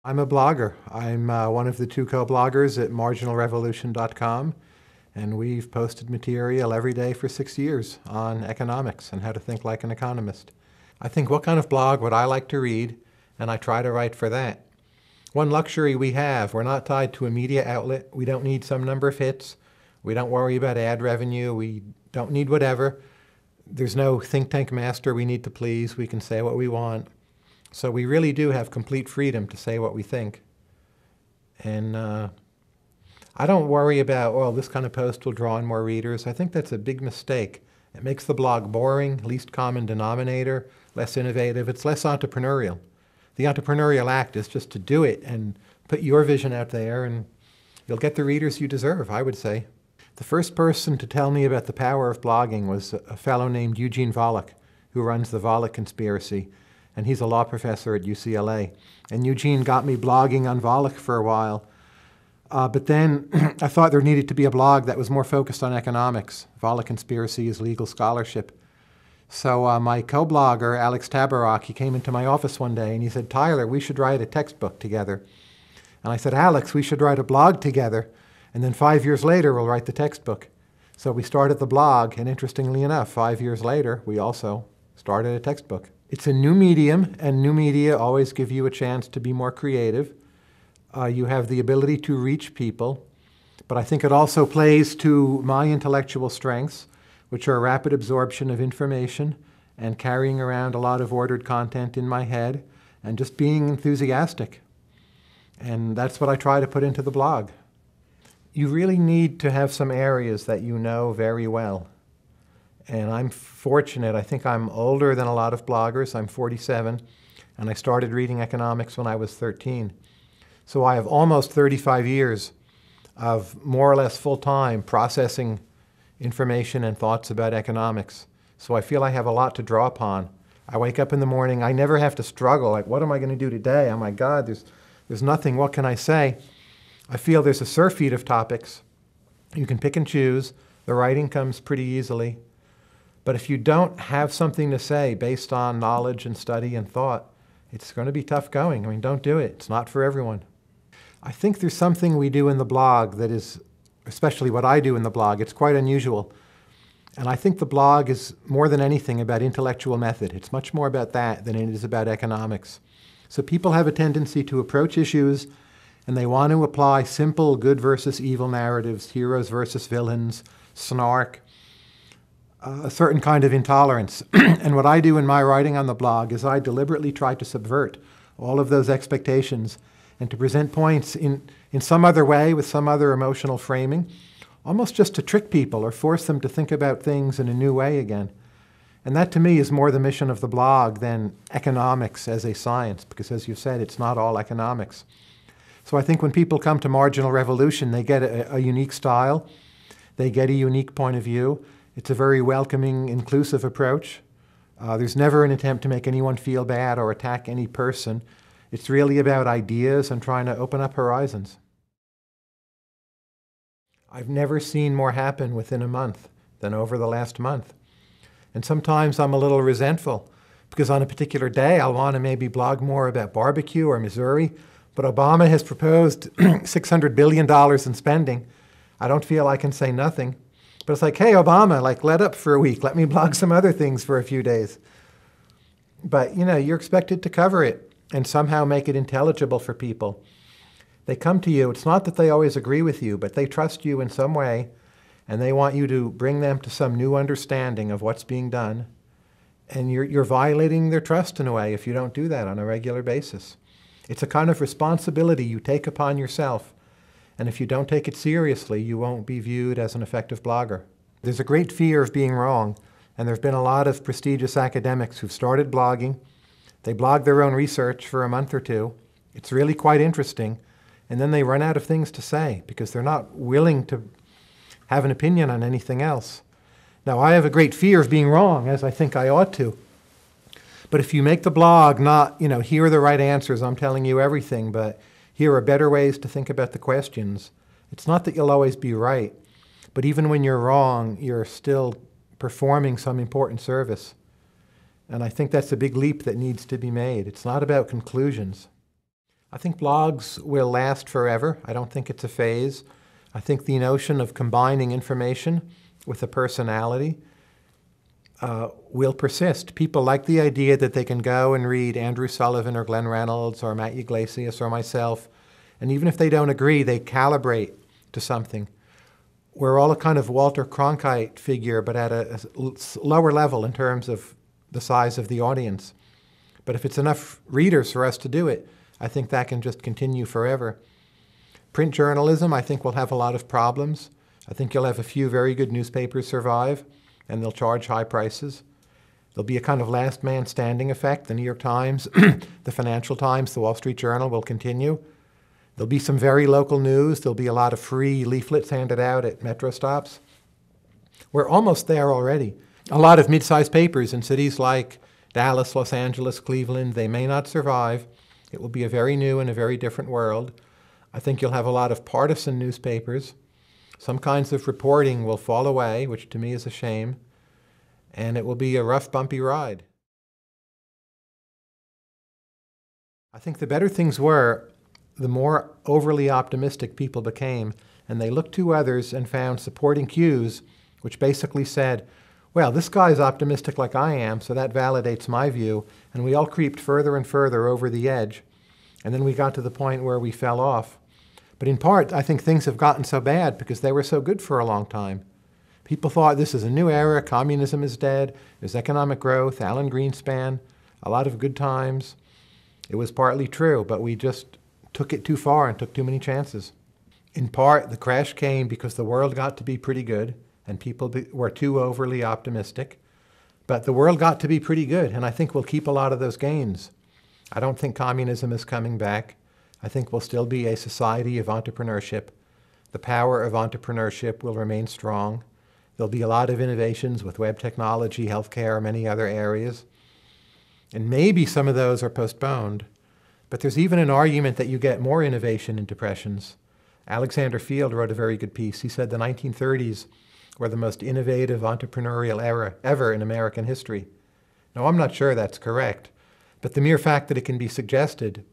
I'm a blogger. I'm one of the two co-bloggers at marginalrevolution.com, and we've posted material every day for 6 years on economics and how to think like an economist. I think, what kind of blog would I like to read? And I try to write for that. One luxury we have, we're not tied to a media outlet. We don't need some number of hits. We don't worry about ad revenue. We don't need whatever. There's no think tank master we need to please. We can say what we want. So we really do have complete freedom to say what we think. And I don't worry about, oh, this kind of post will draw in more readers. I think that's a big mistake. It makes the blog boring, least common denominator, less innovative. It's less entrepreneurial. The entrepreneurial act is just to do it and put your vision out there, and you'll get the readers you deserve, I would say. The first person to tell me about the power of blogging was a fellow named Eugene Volokh, who runs the Volokh Conspiracy. And he's a law professor at UCLA. And Eugene got me blogging on Volokh for a while. But then I thought there needed to be a blog that was more focused on economics. Volokh Conspiracy is legal scholarship. So my co-blogger, Alex Tabarrok, he came into my office one day and he said, "Tyler, we should write a textbook together." And I said, "Alex, we should write a blog together. And then 5 years later, we'll write the textbook." So we started the blog, and interestingly enough, 5 years later, we also started a textbook. It's a new medium, and new media always give you a chance to be more creative. You have the ability to reach people, but I think it also plays to my intellectual strengths, which are rapid absorption of information and carrying around a lot of ordered content in my head and just being enthusiastic. And that's what I try to put into the blog. You really need to have some areas that you know very well. And I'm fortunate. I think I'm older than a lot of bloggers. I'm 47, and I started reading economics when I was 13. So I have almost 35 years of more or less full-time processing information and thoughts about economics. So I feel I have a lot to draw upon. I wake up in the morning. I never have to struggle, like, what am I going to do today? Oh my God, there's nothing. What can I say? I feel there's a surfeit of topics. You can pick and choose. The writing comes pretty easily. But if you don't have something to say based on knowledge and study and thought, it's going to be tough going. I mean, don't do it. It's not for everyone. I think there's something we do in the blog that is, especially what I do in the blog, it's quite unusual. And I think the blog is more than anything about intellectual method. It's much more about that than it is about economics. So people have a tendency to approach issues and they want to apply simple good versus evil narratives, heroes versus villains, snark, a certain kind of intolerance. And what I do in my writing on the blog is I deliberately try to subvert all of those expectations and to present points in some other way with some other emotional framing, almost just to trick people or force them to think about things in a new way again. And that to me is more the mission of the blog than economics as a science, because as you said, it's not all economics. So I think when people come to Marginal Revolution, they get a unique style, they get a unique point of view. It's a very welcoming, inclusive approach. There's never an attempt to make anyone feel bad or attack any person. It's really about ideas and trying to open up horizons. I've never seen more happen within a month than over the last month. And sometimes I'm a little resentful because on a particular day I'll want to maybe blog more about barbecue or Missouri, but Obama has proposed $600 billion in spending. I don't feel I can say nothing. But it's like, hey, Obama, like, let up for a week. Let me blog some other things for a few days. But, you know, you're expected to cover it and somehow make it intelligible for people. They come to you. It's not that they always agree with you, but they trust you in some way, and they want you to bring them to some new understanding of what's being done. And you're violating their trust in a way if you don't do that on a regular basis. It's a kind of responsibility you take upon yourself. And if you don't take it seriously, you won't be viewed as an effective blogger. There's a great fear of being wrong, and there have been a lot of prestigious academics who've started blogging. They blog their own research for a month or two. It's really quite interesting. And then they run out of things to say because they're not willing to have an opinion on anything else. Now, I have a great fear of being wrong, as I think I ought to. But if you make the blog not, you know, here are the right answers, I'm telling you everything, but here are better ways to think about the questions. It's not that you'll always be right, but even when you're wrong, you're still performing some important service. And I think that's a big leap that needs to be made. It's not about conclusions. I think blogs will last forever. I don't think it's a phase. I think the notion of combining information with a personality will persist. People like the idea that they can go and read Andrew Sullivan or Glenn Reynolds or Matt Yglesias or myself, and even if they don't agree, they calibrate to something. We're all a kind of Walter Cronkite figure, but at a lower level in terms of the size of the audience. But if it's enough readers for us to do it, I think that can just continue forever. Print journalism, I think, will have a lot of problems. I think you'll have a few very good newspapers survive, and they'll charge high prices. There'll be a kind of last man standing effect. The New York Times, the Financial Times, the Wall Street Journal will continue. There'll be some very local news. There'll be a lot of free leaflets handed out at metro stops. We're almost there already. A lot of mid-sized papers in cities like Dallas, Los Angeles, Cleveland, they may not survive. It will be a very new and a very different world. I think you'll have a lot of partisan newspapers. Some kinds of reporting will fall away, which to me is a shame. And it will be a rough, bumpy ride. I think the better things were, the more overly optimistic people became, and they looked to others and found supporting cues, which basically said, well, this guy's optimistic like I am, so that validates my view, and we all creeped further and further over the edge, and then we got to the point where we fell off. But in part, I think things have gotten so bad because they were so good for a long time. People thought this is a new era, communism is dead, there's economic growth, Alan Greenspan, a lot of good times. It was partly true, but we just took it too far and took too many chances. In part, the crash came because the world got to be pretty good and people were too overly optimistic. But the world got to be pretty good, and I think we'll keep a lot of those gains. I don't think communism is coming back. I think we'll still be a society of entrepreneurship. The power of entrepreneurship will remain strong. There'll be a lot of innovations with web technology, healthcare, many other areas. And maybe some of those are postponed. But there's even an argument that you get more innovation in depressions. Alexander Field wrote a very good piece. He said the 1930s were the most innovative entrepreneurial era ever in American history. Now, I'm not sure that's correct, but the mere fact that it can be suggested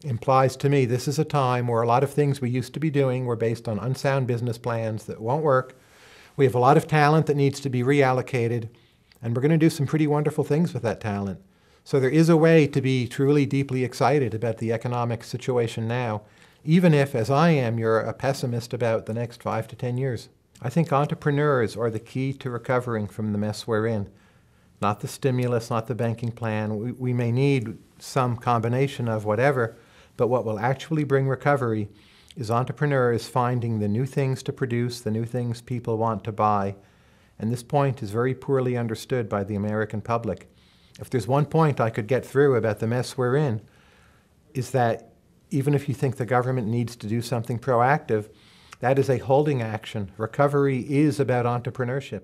implies to me this is a time where a lot of things we used to be doing were based on unsound business plans that won't work. We have a lot of talent that needs to be reallocated, and we're going to do some pretty wonderful things with that talent. So there is a way to be truly deeply excited about the economic situation now, even if, as I am, you're a pessimist about the next 5 to 10 years. I think entrepreneurs are the key to recovering from the mess we're in. Not the stimulus, not the banking plan. We may need some combination of whatever, but what will actually bring recovery is entrepreneurs finding the new things to produce, the new things people want to buy. And this point is very poorly understood by the American public. If there's one point I could get through about the mess we're in, is that even if you think the government needs to do something proactive, that is a holding action. Recovery is about entrepreneurship.